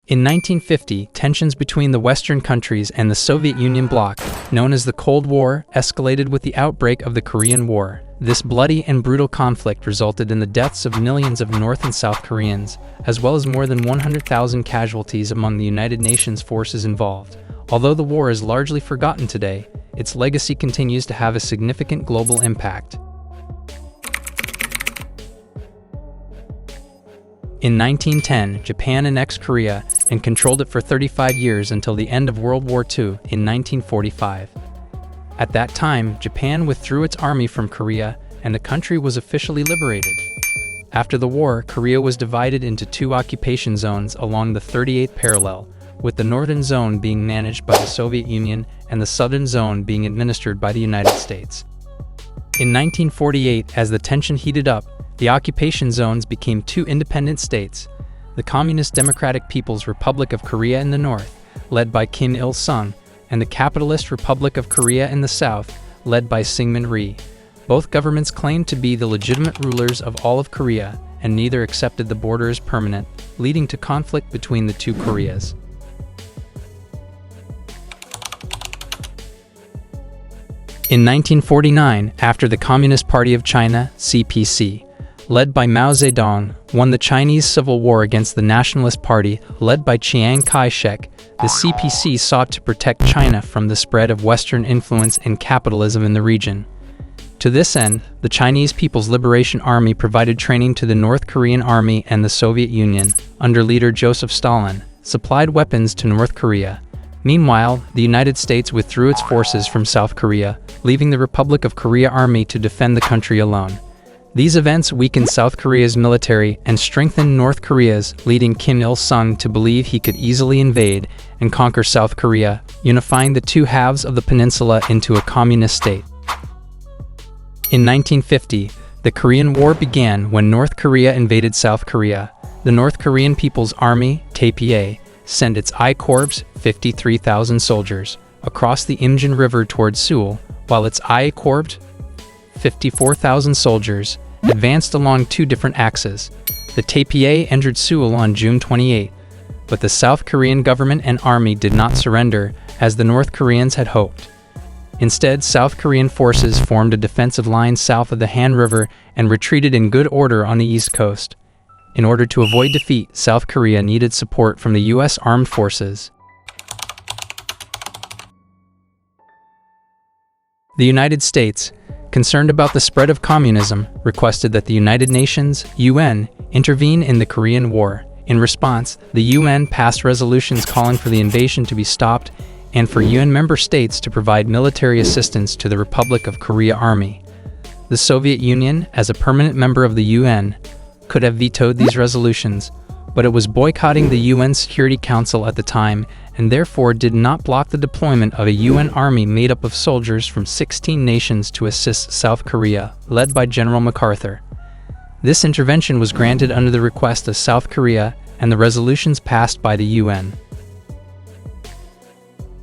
In 1950, tensions between the Western countries and the Soviet Union bloc, known as the Cold War, escalated with the outbreak of the Korean War. This bloody and brutal conflict resulted in the deaths of millions of North and South Koreans, as well as more than 100,000 casualties among the United Nations forces involved. Although the war is largely forgotten today, its legacy continues to have a significant global impact. In 1910, Japan annexed Korea and controlled it for 35 years until the end of World War II in 1945. At that time, Japan withdrew its army from Korea and the country was officially liberated. After the war, Korea was divided into two occupation zones along the 38th parallel, with the northern zone being managed by the Soviet Union and the southern zone being administered by the United States. In 1948, as the tension heated up, the occupation zones became two independent states, the Communist Democratic People's Republic of Korea in the north, led by Kim Il-sung, and the Capitalist Republic of Korea in the south, led by Syngman Rhee. Both governments claimed to be the legitimate rulers of all of Korea, and neither accepted the border as permanent, leading to conflict between the two Koreas. In 1949, after the Communist Party of China, CPC, led by Mao Zedong, won the Chinese Civil War against the Nationalist Party, led by Chiang Kai-shek, the CPC sought to protect China from the spread of Western influence and capitalism in the region. To this end, the Chinese People's Liberation Army provided training to the North Korean Army, and the Soviet Union, under leader Joseph Stalin, supplied weapons to North Korea. Meanwhile, the United States withdrew its forces from South Korea, leaving the Republic of Korea Army to defend the country alone. These events weakened South Korea's military and strengthened North Korea's, leading Kim Il-sung to believe he could easily invade and conquer South Korea, unifying the two halves of the peninsula into a communist state. In 1950, the Korean War began when North Korea invaded South Korea. The North Korean People's Army, KPA, sent its I-Corps, 53,000 soldiers, across the Imjin River towards Seoul, while its I-Corps, 54,000 soldiers, advanced along two different axes. The KPA entered Seoul on June 28, but the South Korean government and army did not surrender, as the North Koreans had hoped. Instead, South Korean forces formed a defensive line south of the Han River and retreated in good order on the east coast. In order to avoid defeat, South Korea needed support from the U.S. armed forces. The United States, concerned about the spread of communism, requested that the United Nations, UN, intervene in the Korean War. In response, the UN passed resolutions calling for the invasion to be stopped and for UN member states to provide military assistance to the Republic of Korea Army. The Soviet Union, as a permanent member of the UN, could have vetoed these resolutions, but it was boycotting the UN Security Council at the time and therefore did not block the deployment of a UN army made up of soldiers from 16 nations to assist South Korea, led by General MacArthur. This intervention was granted under the request of South Korea and the resolutions passed by the UN.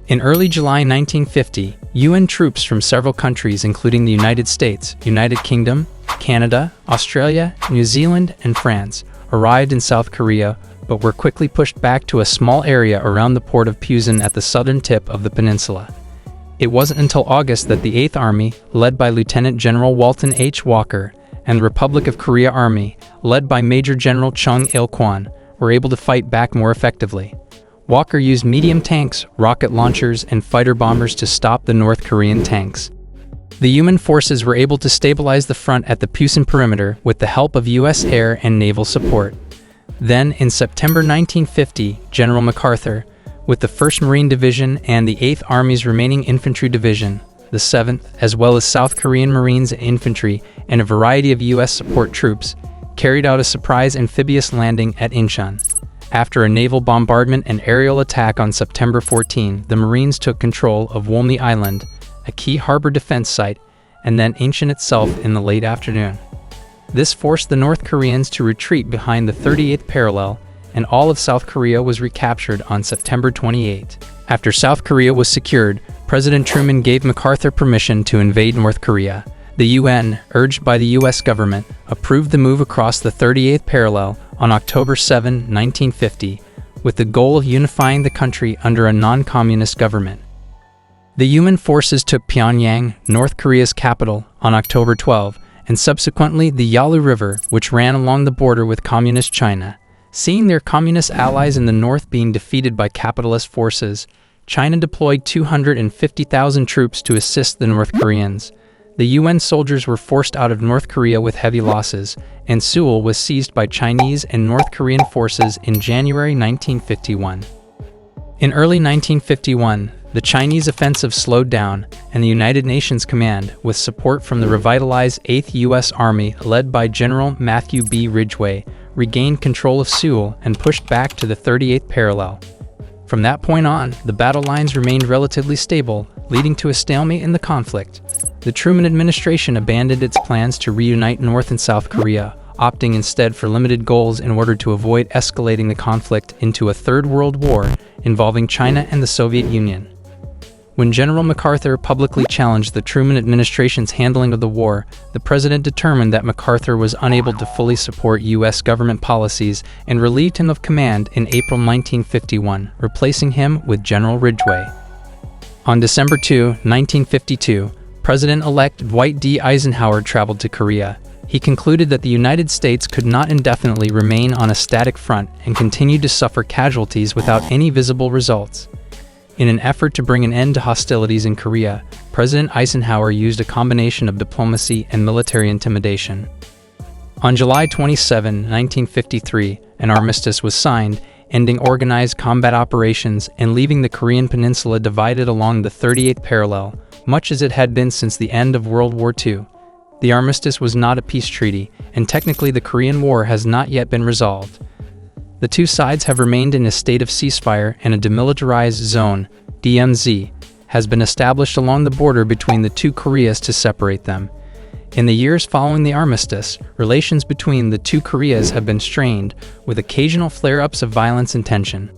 In early July 1950, UN troops from several countries including the United States, United Kingdom, Canada, Australia, New Zealand, and France arrived in South Korea, but were quickly pushed back to a small area around the port of Pusan at the southern tip of the peninsula. It wasn't until August that the 8th Army, led by Lieutenant General Walton H. Walker, and the Republic of Korea Army, led by Major General Chung Il-kwon, were able to fight back more effectively. Walker used medium tanks, rocket launchers, and fighter bombers to stop the North Korean tanks. The UN forces were able to stabilize the front at the Pusan perimeter with the help of U.S. air and naval support. Then, in September 1950, General MacArthur, with the 1st Marine Division and the 8th Army's remaining infantry division, the 7th, as well as South Korean Marines and infantry, and a variety of U.S. support troops, carried out a surprise amphibious landing at Incheon. After a naval bombardment and aerial attack on September 14, the Marines took control of Wolmi Island, a key harbor defense site, and then Incheon itself in the late afternoon. This forced the North Koreans to retreat behind the 38th parallel, and all of South Korea was recaptured on September 28. After South Korea was secured, President Truman gave MacArthur permission to invade North Korea. The UN, urged by the U.S. government, approved the move across the 38th parallel on October 7, 1950, with the goal of unifying the country under a non-communist government. The UN forces took Pyongyang, North Korea's capital, on October 12, and subsequently the Yalu River, which ran along the border with Communist China. Seeing their communist allies in the north being defeated by capitalist forces, China deployed 250,000 troops to assist the North Koreans. The UN soldiers were forced out of North Korea with heavy losses, and Seoul was seized by Chinese and North Korean forces in January 1951. In early 1951, the Chinese offensive slowed down, and the United Nations Command, with support from the revitalized 8th U.S. Army led by General Matthew B. Ridgway, regained control of Seoul and pushed back to the 38th parallel. From that point on, the battle lines remained relatively stable, leading to a stalemate in the conflict. The Truman administration abandoned its plans to reunite North and South Korea, opting instead for limited goals in order to avoid escalating the conflict into a Third World War involving China and the Soviet Union. When General MacArthur publicly challenged the Truman administration's handling of the war, the president determined that MacArthur was unable to fully support U.S. government policies and relieved him of command in April 1951, replacing him with General Ridgway. On December 2, 1952, President-elect Dwight D. Eisenhower traveled to Korea. He concluded that the United States could not indefinitely remain on a static front and continued to suffer casualties without any visible results. In an effort to bring an end to hostilities in Korea, President Eisenhower used a combination of diplomacy and military intimidation. On July 27, 1953, an armistice was signed, ending organized combat operations and leaving the Korean Peninsula divided along the 38th parallel, much as it had been since the end of World War II. The armistice was not a peace treaty, and technically the Korean War has not yet been resolved. The two sides have remained in a state of ceasefire, and a demilitarized zone, DMZ, has been established along the border between the two Koreas to separate them. In the years following the armistice, relations between the two Koreas have been strained, with occasional flare-ups of violence and tension.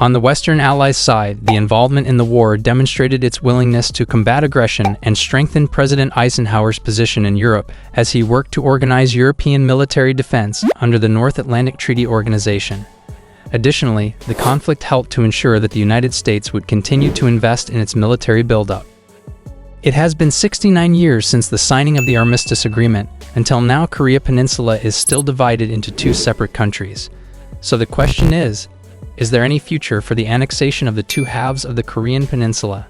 On the Western Allies' side, the involvement in the war demonstrated its willingness to combat aggression and strengthened President Eisenhower's position in Europe as he worked to organize European military defense under the North Atlantic Treaty Organization. Additionally, the conflict helped to ensure that the United States would continue to invest in its military buildup. It has been 69 years since the signing of the Armistice Agreement. Until now, Korea Peninsula is still divided into two separate countries. So the question is there any future for the annexation of the two halves of the Korean Peninsula?